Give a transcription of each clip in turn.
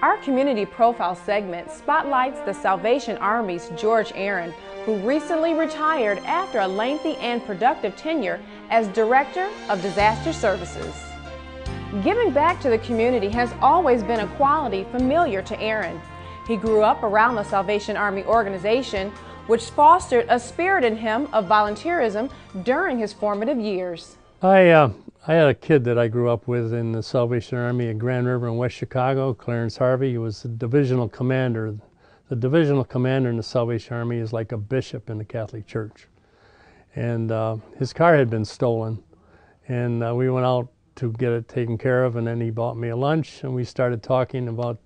Our community profile segment spotlights the Salvation Army's George Aren, who recently retired after a lengthy and productive tenure as Director of Disaster Services. Giving back to the community has always been a quality familiar to Aren. He grew up around the Salvation Army organization, which fostered a spirit in him of volunteerism during his formative years. I had a kid that I grew up with in the Salvation Army at Grand River in West Chicago, Clarence Harvey. He was the divisional commander. The divisional commander in the Salvation Army is like a bishop in the Catholic Church. And his car had been stolen, and we went out to get it taken care of, and then he bought me a lunch, and we started talking about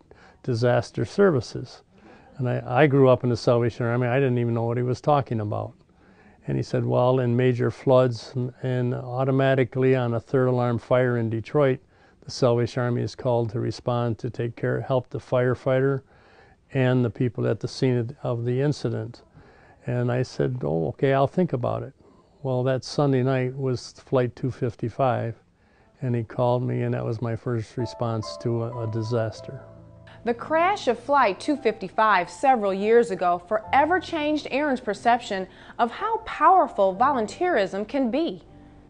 disaster services. And I grew up in the Salvation Army. I didn't even know what he was talking about. And he said, well, in major floods and automatically on a third alarm fire in Detroit, the Salvation Army is called to respond to take care, help the firefighter and the people at the scene of the incident. And I said, oh, okay, I'll think about it. Well, that Sunday night was Flight 255, and he called me, and that was my first response to a disaster. The crash of Flight 255 several years ago forever changed Aren's perception of how powerful volunteerism can be.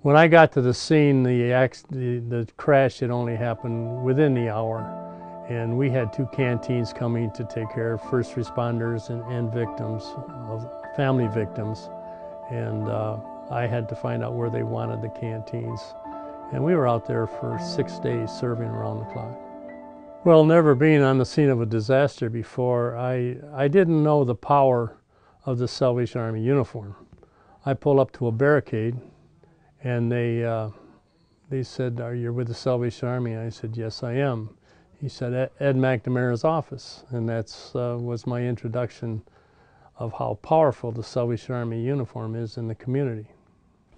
When I got to the scene, the crash had only happened within the hour, and we had two canteens coming to take care of first responders and victims, of family victims, and I had to find out where they wanted the canteens. And we were out there for 6 days serving around the clock. Well, never being on the scene of a disaster before, I didn't know the power of the Salvation Army uniform. I pulled up to a barricade, and they said, "Are you with the Salvation Army?" And I said, "Yes, I am." He said, "Ed McNamara's office," and that was my introduction of how powerful the Salvation Army uniform is in the community.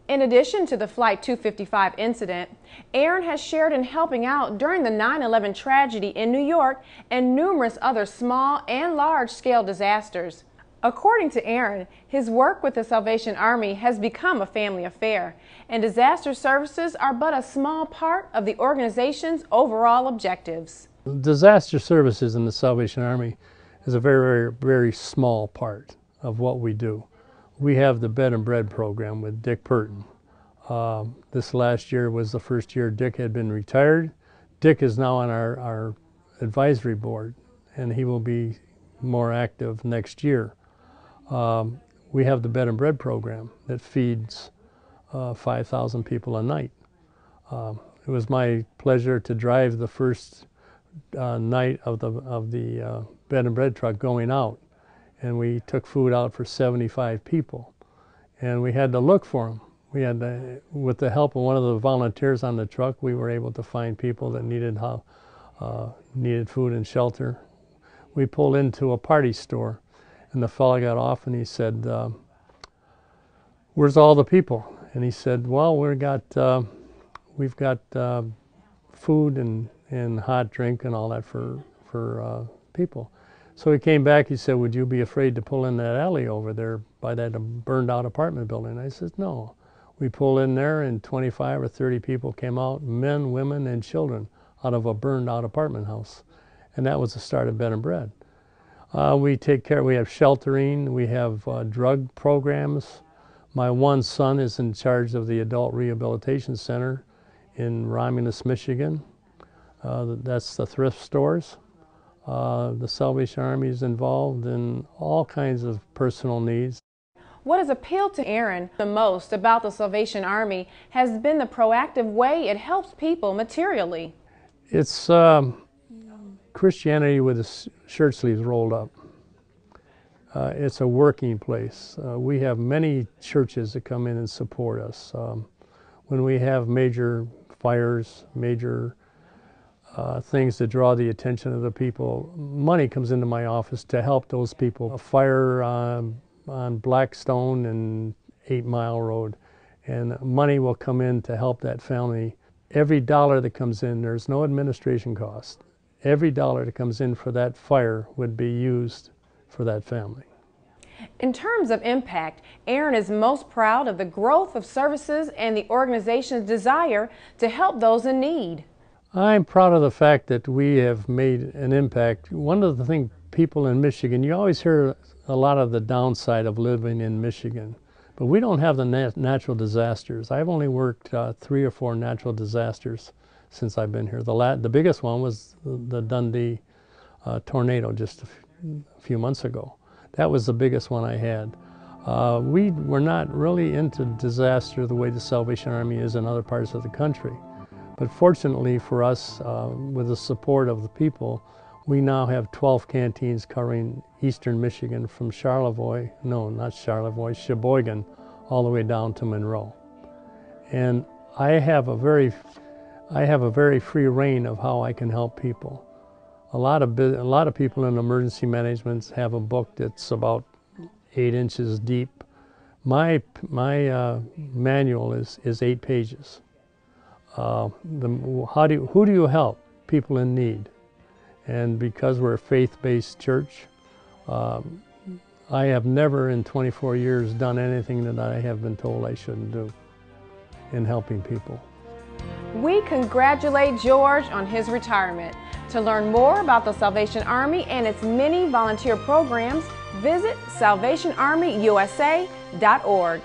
In addition to the Flight 255 incident, Aren has shared in helping out during the 9/11 tragedy in New York and numerous other small and large-scale disasters. According to Aren, his work with the Salvation Army has become a family affair, and disaster services are but a small part of the organization's overall objectives. Disaster services in the Salvation Army is a very, very, very small part of what we do. We have the Bed and Bread program with Dick Purton. This last year was the first year Dick had been retired. Dick is now on our advisory board, and he will be more active next year. We have the Bed and Bread program that feeds 5,000 people a night. It was my pleasure to drive the first night of the Bed and Bread truck going out. And we took food out for 75 people, and we had to look for them. We had to, with the help of one of the volunteers on the truck, we were able to find people that needed food and shelter. We pulled into a party store, and the fellow got off and he said, "Where's all the people?" And he said, "Well, we've got food and hot drink and all that for people." So he came back, he said, "Would you be afraid to pull in that alley over there by that burned out apartment building?" I said, "No." We pulled in there, and 25 or 30 people came out, men, women, and children, out of a burned out apartment house. And that was the start of Bed and Bread. We have sheltering, we have drug programs. My one son is in charge of the Adult Rehabilitation Center in Romulus, Michigan. That's the thrift stores. The Salvation Army is involved in all kinds of personal needs. What has appealed to Aren the most about the Salvation Army has been the proactive way it helps people materially. It's Christianity with the shirt sleeves rolled up. It's a working place. We have many churches that come in and support us. When we have major fires, major things that draw the attention of the people, money comes into my office to help those people. A fire on Blackstone and 8 Mile Road, and money will come in to help that family. Every dollar that comes in, there's no administration cost. Every dollar that comes in for that fire would be used for that family. In terms of impact, Aren is most proud of the growth of services and the organization's desire to help those in need. I'm proud of the fact that we have made an impact. One of the things people in Michigan, you always hear a lot of the downside of living in Michigan, but we don't have the natural disasters. I've only worked 3 or 4 natural disasters since I've been here. The biggest one was the Dundee tornado just a few months ago. That was the biggest one I had. We were not really into disaster the way the Salvation Army is in other parts of the country. But fortunately for us, with the support of the people, we now have 12 canteens covering eastern Michigan from Sheboygan, all the way down to Monroe. And I have a very free reign of how I can help people. A lot of people in emergency management have a book that's about 8 inches deep. My manual is 8 pages. Who do you help? People in need. And because we're a faith-based church, I have never in 24 years done anything that I have been told I shouldn't do in helping people. We congratulate George on his retirement. To learn more about the Salvation Army and its many volunteer programs, visit salvationarmyusa.org.